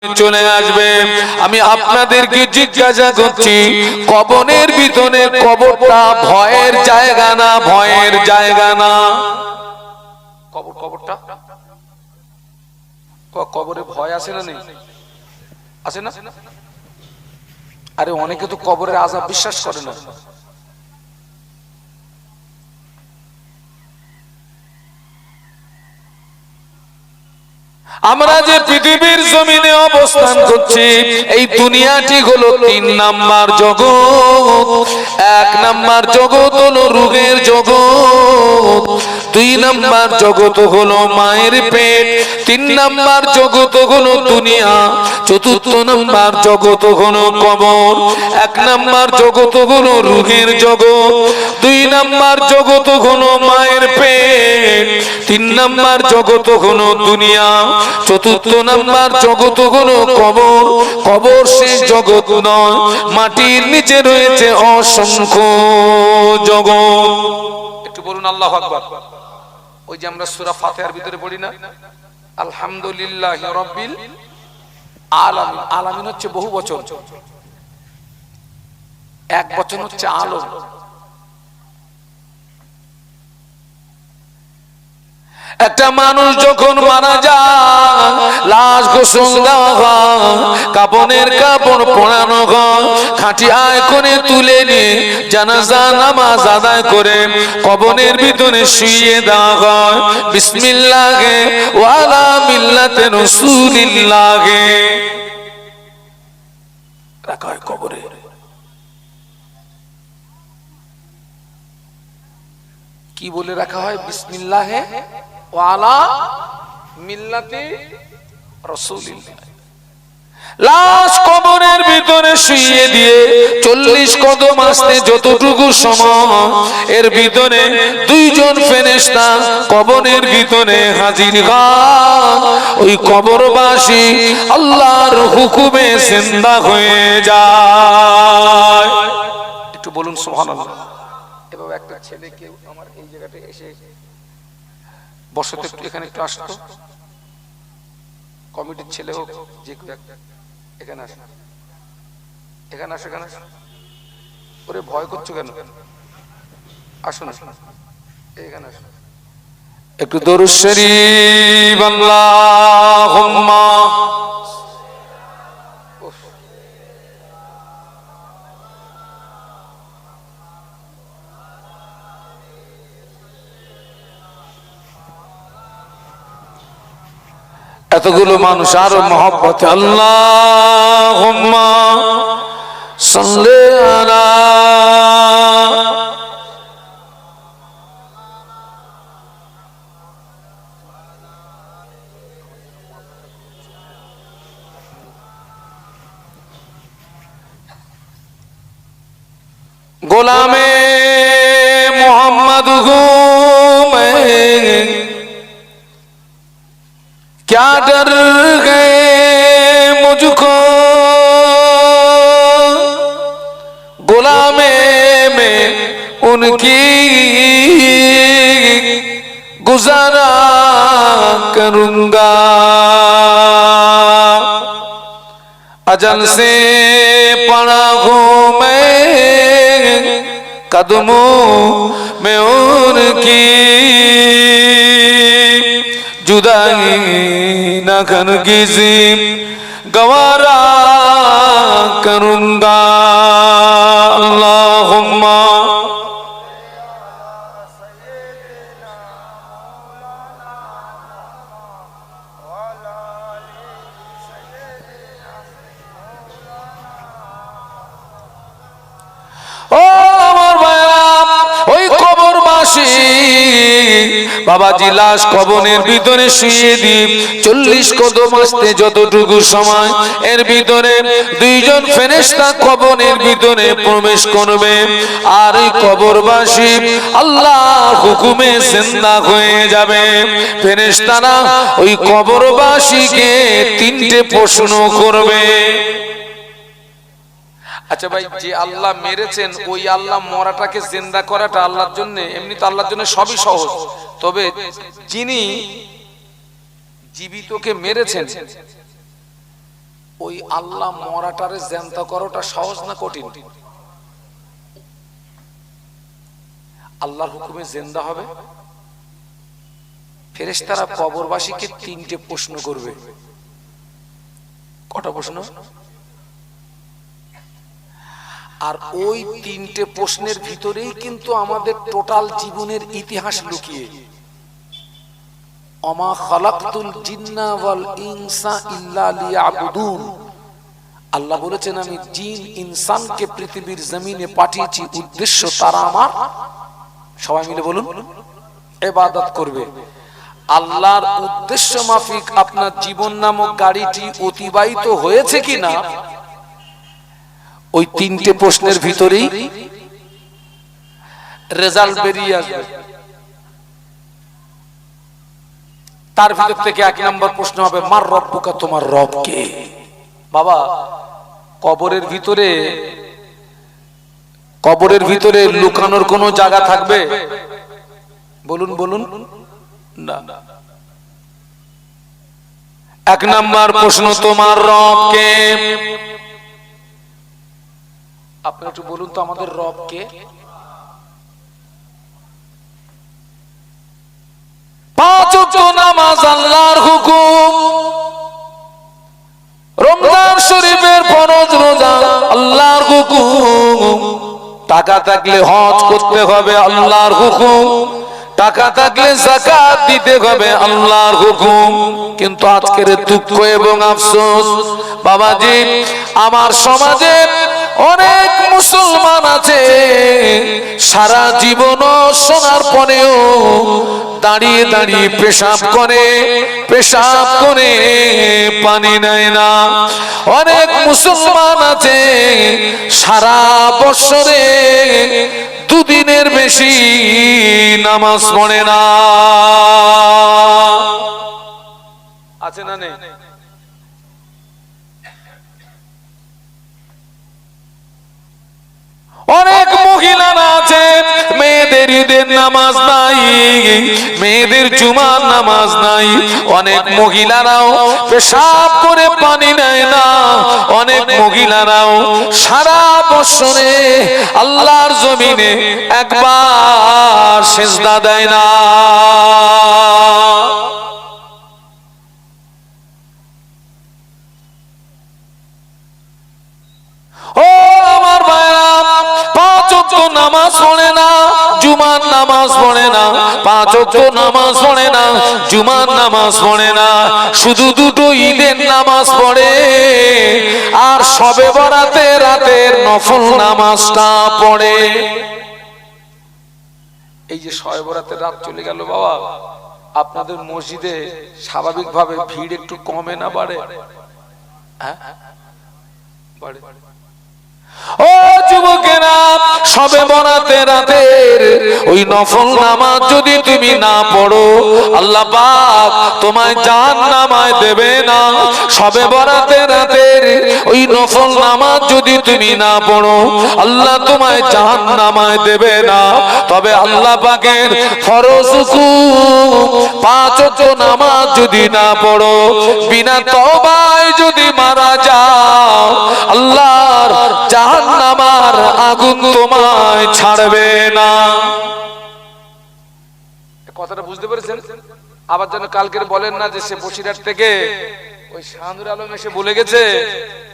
চলে আসবে। আমি আপনাদেরকে জিজ্ঞাসা করছি, কবরের ভিতরে কবরটা ভয়ের জায়গা না ভয়ের জায়গা না? কবরটা কবরে ভয় আছে না নেই? আছে না? আরে অনেকে তো কবরের আযাব বিশ্বাস করে না। আমরা যে পৃথিবীর জমিনে অবস্থান করছি, এই দুনিয়াটি হলো ৩ নাম্বার জগৎ। ১ নাম্বার জগৎ হলো রূহের জগৎ, ২ নাম্বার জগৎ হলো মায়ের পেট, ৩ নাম্বার জগৎ হলো দুনিয়া, ৪র্থ নাম্বার জগৎ হলো কবর। ১ নাম্বার জগৎ হলো রূহের জগৎ, ২ নাম্বার জগৎ হলো মায়ের পেট, ৩ নাম্বার জগৎ হলো দুনিয়া, ৪র্থ নাম্বার জগৎ হলো কবর। কবর শেষ জগৎ নয়, মাটির নিচে রয়েছে অসংখ্য জগৎ। একটু বলুন আল্লাহু আকবার। ওই যে আমরা সূরা ফাতিহার ভিতরে পড়ি না, আলহামদুলিল্লাহি রাব্বিল আলামিন। আলামিন হচ্ছে বহু বচন, এক বচন হচ্ছে আলম। একটা মানুষ যখন মারা যায়, লাশ গোসল দেওয়া হয়, কাফনের কাপড় পরানো হয়, খাটিয়ায় করে তুলে নিয়ে জানাজা নামাজ আদায় করে কবরের ভিতরে শুইয়ে দেওয়া হয়। বিসমিল্লাহে ওয়া আলা মিল্লাতে রাসূলিল্লাহে রাখা হয় কবরে। কি বলে রাখা হয়? বিসমিল্লাহে ওয়া আলা মিল্লাতি রাসূলিল্লাহ। লাশ কবরের ভিতরে শুইয়ে দিয়ে ৪০ কদম আসতে যতটুকু সময়, এর ভিতরে ২ জন ফেরেশতা কবরের ভিতরে হাজির হয়। ওই কবরবাসী আল্লাহর হুকুমে জিন্দা হয়ে যায়। একটু বলুন সুবহানাল্লাহ। এভাবে একটা ছেলে কেউ আমার এই জায়গাটায় এসে বসতে, একটু এখানে একটু আসতো, কমিটির ছেলে হোক যে কেউ একটা, এখানে আসো, এখানে আসো, এখানে আসো। ওরে ভয় করছো কেন? আসো না, এখানে আসো। একটু দরুদ শরীফ আল্লাহুম্মা। এতগুলো মানুষ আরো মহব্বতে আল্লাহুম্মা সাল্লি আলা। গোলামে মোহাম্মদ क्या डर गए मुझको गुलामे में उनकी गुजारा करूंगा। अजल से पड़ा हूँ मैं कदमों में उनकी, जुदाई न किसी गवारा करूंगा। अल्लाहुम्मा বাবাজি লাশ কবরের ভিতরে শুইয়ে দিয়ে ৪০ কদম আসতে যতটুকু সময়, এর ভিতরে ২ জন ফেরেশতা কবরের ভিতরে প্রবেশ করবে। আর এই কবরবাসী আল্লাহর হুকুমে জিন্দা হয়ে যাবে। ফেরেশতারা ওই কবরবাসীকে ৩টে প্রশ্ন করবে। আচ্ছা ভাই, যে আল্লাহ মেরেছেন ওই আল্লাহ মরাটাকে জিন্দা করাটা আল্লাহর জন্য, এমনি তো আল্লাহর জন্য সবই সহজ, তবে যিনি জীবিতকে মেরেছেন ওই আল্লাহ মরাটারে জ্যান্ত করাটা সহজ না কঠিন? আল্লাহর হুকুমে জিন্দা হবে। ফেরেশতারা কবরবাসীকে 3টে প্রশ্ন করবে। কটা প্রশ্ন? আর ওই 3টে প্রশ্নের ভিতরেই কিন্তু আমাদের টোটাল জীবনের ইতিহাস লুকিয়ে। অমা খালাকতুল জিন্না ওয়াল ইনসা ইল্লা লিয়াবুদুন। আল্লাহ বলেছেন আমি জিন ইনসানকে পৃথিবীর জমিনে পাঠিয়েছি উদ্দেশ্য তারা আমার, সবাই মিলে বলুন, ইবাদত করবে। আল্লাহর উদ্দেশ্য মাফিক আপনার জীবন নামক গাড়িটি অতিবাহিত হয়েছে কিনা ওই 3টে প্রশ্নের ভিতরেই রেজাল্ট বেরিয়ে আসবে। তার ভিতর থেকে 1 নম্বর প্রশ্ন হবে মার রব্বুকা, তোমার রব কে? বাবা, কবরের ভিতরে লুকানোর কোনো জায়গা থাকবে? বলুন বলুন না। 1 নম্বর প্রশ্ন তোমার রব কে? আপনি একটু বলুন তো আমাদের রব কে? 5 ওয়াক্ত নামাজ আল্লাহর হুকুম, রমজান শরীফের ফরজ রোজা আল্লাহর হুকুম, টাকা থাকলে হজ করতে হবে আল্লাহর হুকুম, টাকা থাকলে যাকাত দিতে হবে আল্লাহর হুকুম। কিন্তু আজকের দুঃখ এবং আফসোস বাবাজি, আমার সমাজে অনেক মুসলমান আছে সারা জীবন শোনার পরেও দাঁড়িয়ে দাঁড়িয়ে পেশাব করে পানি নেয় না। অনেক মুসলমান আছে সারা বছরে 2 দিনের বেশি নামাজ পড়ে না। আছে না নেই? অনেক মহিলারা আছে মেয়েদের ঈদের নামাজ নাই, মেয়েদের জুমার নামাজ নাই। অনেক মহিলারাও পেশাব করে পানি নেয় না। অনেক মহিলারাও সারা বছরে আল্লাহর জমিনে একবার সিজদা দেয় না। নামাজ পড়ে না, জুমার নামাজ পড়ে না, 5 ওয়াক্ত নামাজ পড়ে না, জুমার নামাজ পড়ে না, শুধু 2টো ঈদের নামাজ পড়ে আর শবে বরাতে রাতের নফল নামাজটা পড়ে। এই যে শবে বরাতের রাত চলে গেল বাবা, আপনাদের মসজিদে স্বাভাবিকভাবে ভিড় একটু কমে না বাড়ে? হ্যাঁ বাড়ে। ও যুবকেরা, শবে বরাতে রাতের ওই নফল নামাজ যদি তুমি না পড়ো আল্লাহ পাক তোমায় জাহান্নামে দেবে না। শবে বরাতে রাতের ওই নফল নামাজ যদি তুমি না পড়ো আল্লাহ তোমায় জাহান্নামে দেবে না। তবে আল্লাহ পাকের ফরজ হুকুম 5 ওয়াক্ত নামাজ যদি না পড়ো, বিনা তওবায় যদি মারা যাও আল্লাহর জাহান্নামের আগুন তোমায় ছাড়বে না। কথাটা বুঝতে পেরেছেন? আবার যেন কালকের বলেন না যে সে বসিরহাট থেকে ওই শাহানুর আলম এসে বলে গেছে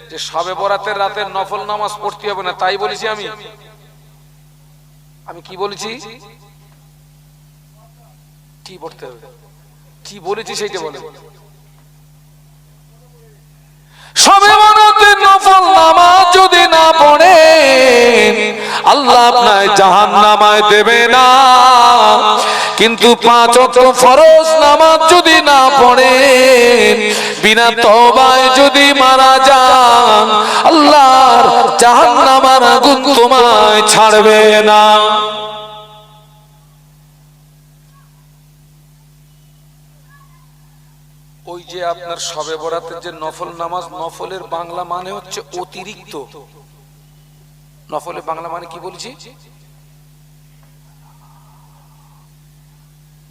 যে শবে বরাতের রাতের নফল নামাজ পড়তে হবে না। তাই বলেছি আমি কি বলেছি? কি পড়তে হবে, কি বলেছি সেইটা বলেন। শবে বরাতের নফল নামাজ যদি না পড়েন আল্লাহ আপনাকে জাহান্নামে দেবে না। কিন্তু 5 ওয়াক্ত ফরজ নামাজ যদি না পড়েন, বিনা তওবায় যদি মারা যান আল্লাহর জাহান্নামের আগুন তোমায় ছাড়বে না। ওই যে আপনার শবে বরাতের যে নফল নামাজ, নফলের বাংলা মানে হচ্ছে অতিরিক্ত। নফলের বাংলা মানে কি বলছি?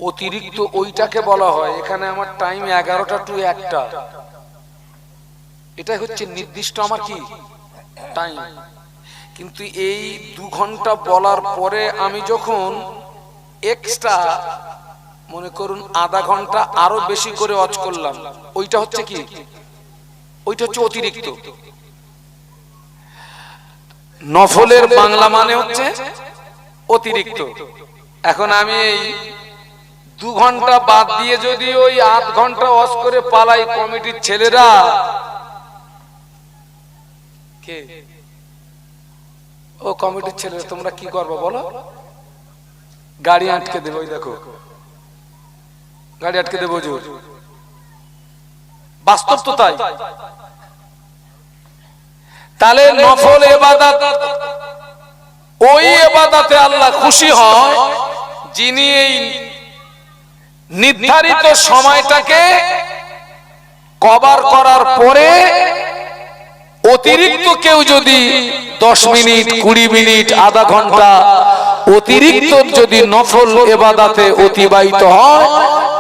অতিরিক্ত ওইটাকে বলা হয়। এখানে আমার টাইম 11টা টু 1টা। এটাই হচ্ছে নির্দিষ্ট আমার কি টাইম। কিন্তু এই 2 ঘন্টা বলার পরে আমি যখন এক্সট্রা মনে করুন আধা ঘন্টা আরো বেশি করে ওয়াজ করলাম, ওইটা হচ্ছে কি, ওইটা হচ্ছে অতিরিক্ত। নফলের বাংলা মানে হচ্ছে অতিরিক্ত। এখন আমি এই 2 ঘন্টা বাদ দিয়ে যদি ওই আধ ঘন্টা ওয়াজ করে পালাই, কমিটির ছেলেরা কে, ও কমিটির ছেলেরা তোমরা কি করবে বলো? গাড়ি আটকে দেবে, ওই দেখো গাড়ি আটকে দেবে। বাস্তব তো তাই। তাহলে নফল ইবাদত, ওই ইবাদতে আল্লাহ খুশি হয় যিনি এই নির্ধারিত সময়টাকে কভার করার পরে অতিরিক্ত কেউ যদি 10 মিনিট 20 মিনিট আধা ঘন্টা অতিরিক্ত যদি নফল ইবাদতে অতিবাহিত হয়,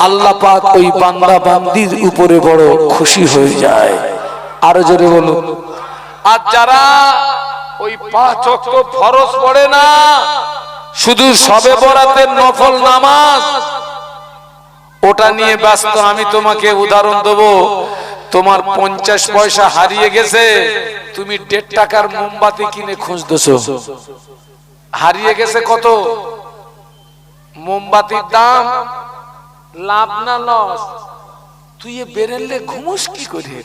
আল্লাহ পাক ওই বান্দা বান্দির উপরে বড় খুশি হয়ে যায়। আরো জোরে বলুন। আর যারা ওই 5 ওয়াক্ত ফরজ পড়ে না, শুধু শবে বরাতের নফল নামাজ, ওটা নিয়ে ব্যস্ত। আমি তোমাকে উদাহরণ দেব, তোমার 50 পয়সা হারিয়ে গেছে, তুমি 1.5 টাকার মোমবাতি কিনে খুঁজতেছো, হারিয়ে গেছে কত? মোমবাতির দাম লাভ না লস? তুই বেরেলে ঘুমোস কি করে?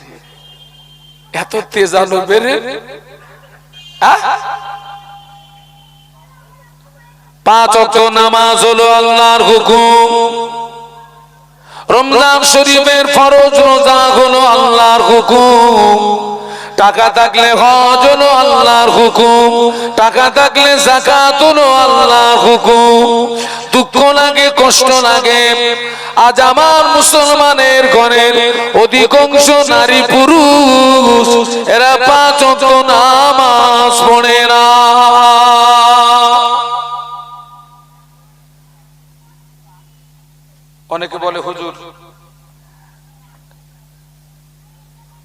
এত তেজালো বেরে। 5 ওয়াক্ত নামাজ হলো আল্লাহর হুকুম। রমজান শরীফের ফরজ রোজা হলো আল্লাহর হুকুম। টাকা থাকলে হজ হলো আল্লাহর হুকুম। টাকা থাকলে যাকাত হলো আল্লাহর হুকুম। দুঃখ লাগে, কষ্ট লাগে, আজ আমার মুসলমানের ঘরের অধিকাংশ নারী পুরুষ এরা 5 ওয়াক্ত নামাজ পড়ে না। অনেকে বলে হুজুর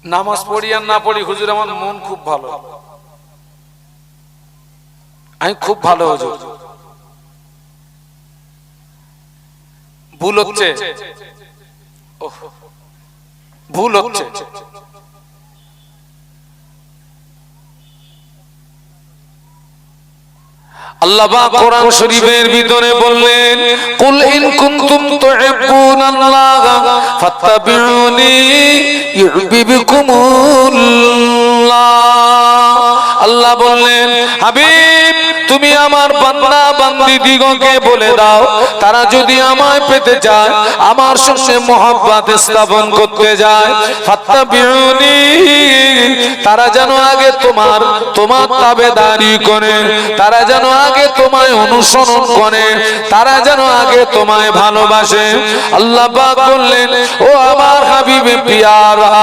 নামাজ পড়ি আর না পড়ি, হুজুর আমার মন খুব ভালো, আমি খুব ভালো। হুজুর ভুল হচ্ছে, ভুল হচ্ছে। আল্লাহ পাক কোরআন শরীফের ভিতরে বললেন, কুল ইন কুনতুম তুহিব্বুনাল্লাহ ফাত্তাবিউনি ইউহিব্বুকুমুল্লাহ। আল্লাহ বললেন, হাবিব তুমি আমার বান্দা বান্দীদিগকে বলে দাও, তারা যদি আমায় পেতে চায়, আমার সঙ্গে মহব্বত স্থাপন করতে যায়, ফাত্তাবিউনি, তারা যেন আগে তোমার তাবেদারি করে, তারা যেন আগে তোমায় অনুসরণ করে, তারা যেন আগে তোমায় ভালোবাসে। আল্লাহ পাক বললেন, ও আমার হাবিবে পিয়ারা,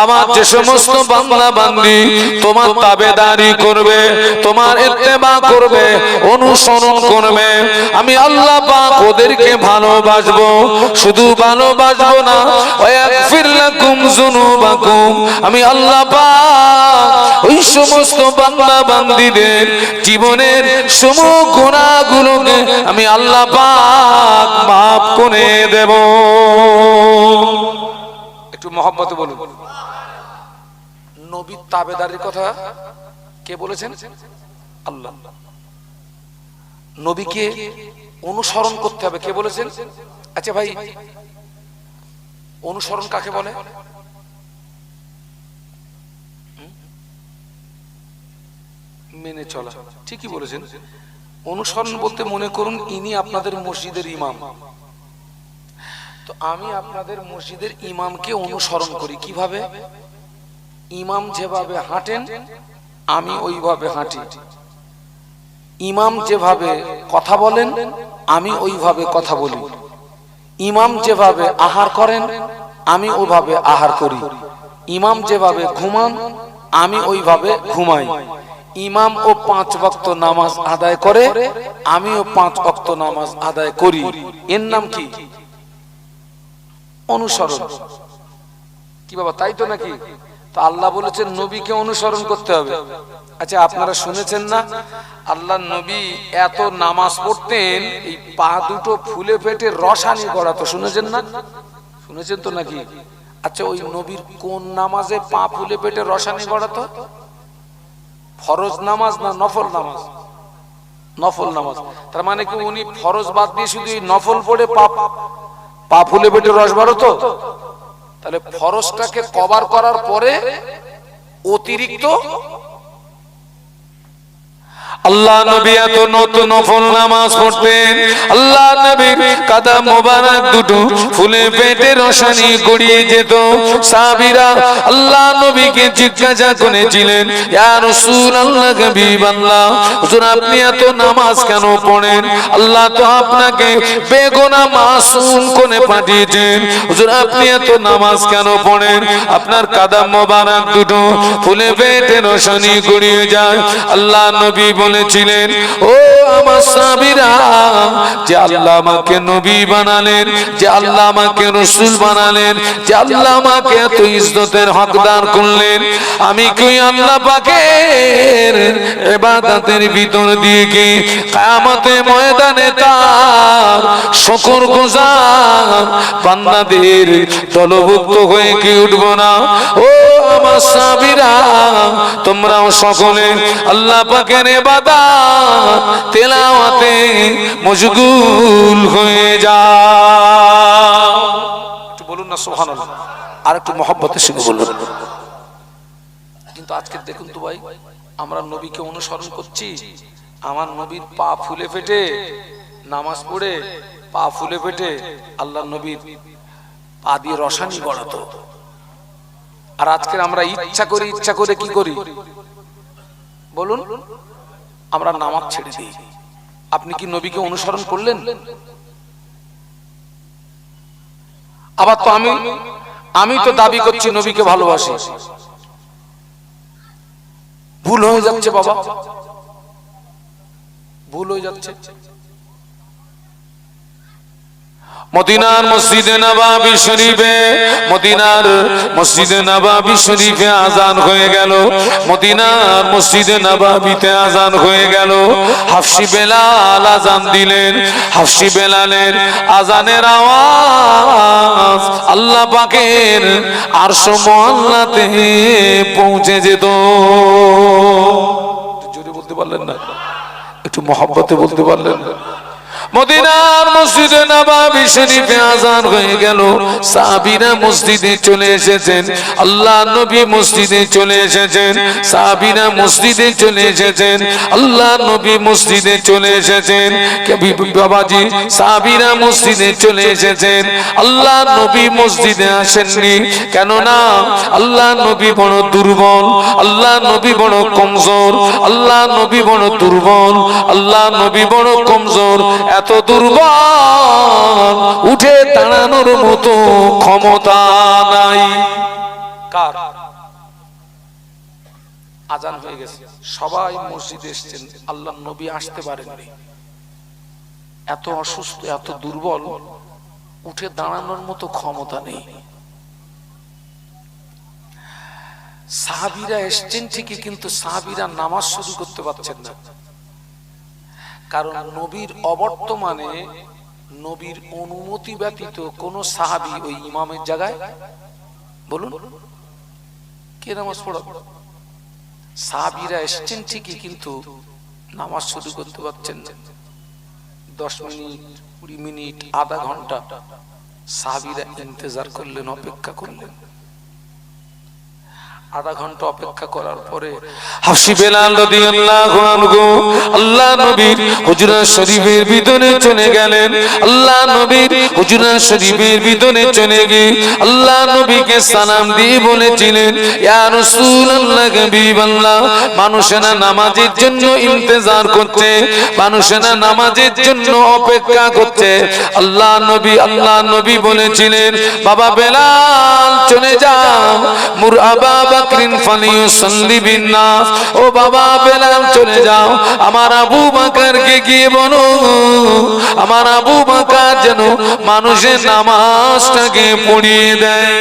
আমার যে সমস্ত বান্দা বান্দী তোমার তাবেদারি করবে, তোমার ইত্তেবা করবে, অনুসরণ করবে, আমি আল্লাহ পাক ওদেরকে ভালোবাসবো। শুধু ভালোবাসবো না, ওয়াগফির লাকুম যুনুবাকুম, আমি আল্লাহ পাক ওই সমস্ত বান্দা বান্দীদের জীবনের সমস্ত গুনাহগুলোকে আমি আল্লাহ পাক মাফ করে দেব। একটু মহব্বতে বলুন। নবীর তাবেদারির কথা কে বলেছেন? আল্লাহ। নবীকে অনুসরণ করতে হবে, কে বলেছেন? আচ্ছা ভাই, অনুসরণ কাকে বলে? মেনে চলা, ঠিকই বলেছেন। অনুসরণ বলতে মনে করুন ইনি আপনাদের মসজিদের ইমাম, তো আমি আপনাদের মসজিদের ইমামকে অনুসরণ করি। কিভাবে? ইমাম যেভাবে হাঁটেন আমি ওইভাবে হাঁটি, ইমাম যেভাবে কথা বলেন আমি ওইভাবে কথা বলি, ইমাম যেভাবে আহার করেন আমি ওইভাবে আহার করি, ইমাম যেভাবে ঘুমান আমি ওইভাবে ঘুমাই, ইমাম ও 5 ওয়াক্ত নামাজ আদায় করে আমিও 5 ওয়াক্ত নামাজ আদায় করি। এর নাম কি? অনুসরণ। কি বাবা, তাই তো নাকি? তো আল্লাহ বলেছেন নবীকে অনুসরণ করতে হবে। আচ্ছা আপনারা শুনেছেন না আল্লাহ নবী এত নামাজ পড়তেন এই পা দুটো ফুলে ফেটে রসানি করাতো, শুনেছেন না? শুনেছেন তো নাকি? আচ্ছা ওই নবীর কোন নামাজে পা ফুলে পেটে রসানি করাতো? ফরজ নামাজ না নফল নামাজ? নফল নামাজ। তার মানে কি উনি ফরজ বাদ দিয়ে শুধু এই নফল পড়ে পা ফুলে পেটে রস বাড়তো? তাহলে ফরজটাকে কভার করার পরে অতিরিক্ত আল্লাহ নবী এত নতুন নফল নামাজ পড়তেন, আল্লাহ নবীর কাদা মোবারক দুটো ফুলে পেটে রসানি গড়িয়ে যেত। সাহাবীরা আল্লাহ নবীকে জিজ্ঞাসা করেছিলেন, ইয়া রাসূলুল্লাহ, হাবিবাল্লাহ, হুজুর আপনি এত নামাজ কেন পড়েন? আল্লাহ তো আপনাকে বেগুনাহ মাসুম করে পাঠিয়েছেন, হুজুর আপনি এত নামাজ কেন পড়েন? আপনার কাদা মোবারক দুটো ফুলে পেটে রসানি গড়িয়ে যায়। আল্লাহ নবী বলেছিলেন, ও আমার সাহাবীরা, যে আল্লাহ আমাকে নবী বানালেন, যে আল্লাহ আমাকে রাসূল বানালেন, যে আল্লাহ আমাকে এত ইজ্জতের হকদার করলেন, আমি কি আল্লাহ পাকের ইবাদতের ভিতর দিয়ে কি কিয়ামতের ময়দানে তার শুকরগুজার বান্দাদের দলভুক্ত হয়ে কি উঠব না? ও আমার সাহাবীরা, তোমরাও সকলে আল্লাহ পাকের ইবাদত তেলাওয়াতে মশগুল হয়ে যাও। একটু বলুন না সুবহানাল্লাহ, আর একটু মহব্বতের সঙ্গে বলুন। কিন্তু আজকে দেখুন তো ভাই, আমরা নবীকে অনুসরণ করছি, আমার নবীর পা ফুলে ফেটে নামাজ পড়ে পা ফুলে ফেটে আল্লাহ নবীর পা দিয়ে রসানি গড়াতো। আর আজকে আমরা ইচ্ছা করে কি করি বলুন? আমরা নামাজ ছেড়ে দিই। আপনি কি নবীকে অনুসরণ করলেন? আবার তো আমি তো দাবি করছি নবীকে ভালোবাসি, ভুল হয়ে যাচ্ছে বাবা, ভুল হয়ে যাচ্ছে। মদিনার মসজিদে নববী শরীফে, মদিনার মসজিদে নববী শরীফে আযান হয়ে গেল, মদিনার মসজিদে নববীতে আযান হয়ে গেল। হাফসি বেলাল আযান দিলেন, হাফসি বেলালের আযানের আওয়াজ আল্লাহ পাকের আরশ মুআল্লাতে পৌঁছে যেত। জোরে বলতে পারলেন না? একটু মহব্বতে বলতে পারলেন না? মদিনার মসজিদে নববী শরীফে আযান হয়ে গেল, সাহাবীরা মসজিদে চলে এসেছেন, আল্লাহ নবী মসজিদে চলে এসেছেন, সাহাবীরা মসজিদে চলে এসেছেন, আল্লাহ নবী মসজিদে চলে এসেছেন। বাবাজি, সাহাবীরা মসজিদে চলে এসেছেন, আল্লাহ নবী মসজিদে আসেননি। কেননা আল্লাহ নবী বড় দুর্বল, আল্লাহ নবী বড় কমজোর, আল্লাহ নবী বড় দুর্বল, আল্লাহ নবী বড় কমজোর, এত দুর্বল উঠে দাঁড়ানোর মতো ক্ষমতা নাই। কার? আজান হয়ে গেছে, সবাই মসজিদে এসেছেন, আল্লাহ নবী আসতে পারেননি। এত অসুস্থ, এত দুর্বল, উঠে দাঁড়ানোর মতো ক্ষমতা নেই। সাহাবীরা এসেছেন ঠিকই, কিন্তু সাহাবীরা নামাজ শুরু করতে পারছেন না। কারণ নবীর অবর্তমানে নবীর অনুমতি ব্যতীত কোন সাহাবী ওই ইমামের জায়গায় বলুন কে নামাজ পড়াবে? সাহাবীরা এসেছেন ঠিকই, কিন্তু নামাজ শুরু করতে পারছেন না। 10 মিনিট, 20 মিনিট, আধা ঘন্টা সাহাবীরা ইন্তজার করলেন, অপেক্ষা করলেন। আধা ঘন্টা অপেক্ষা করার পরে হাফসি বেলাল রাদিয়াল্লাহু আনহু আল্লাহ নবীর হুজরা শরীফের ভিতরে চলে গেলেন। আল্লাহ নবীর হুজরা শরীফের ভিতরে চলে গিয়ে আল্লাহ নবীকে সালাম দিয়ে বলেছিলেন, ইয়া রাসূলুল্লাহ, হাবিবাল্লাহ, মানুষেরা নামাজের জন্য ইন্তজার করছে, মানুষেরা নামাজের জন্য অপেক্ষা করছে। আল্লাহ নবী বলেছিলেন, বাবা বেলাল চলে যাও, মুর আবা বাকরিন ফালিয়ুসাল্লি বিন্নাস, ও বাবা বেলাল চলে যাও, আমার আবু বকরকে গিয়ে বলো, আমার আবু বকর যেন মানুষের নামাজটাকে পড়িয়ে দেয়।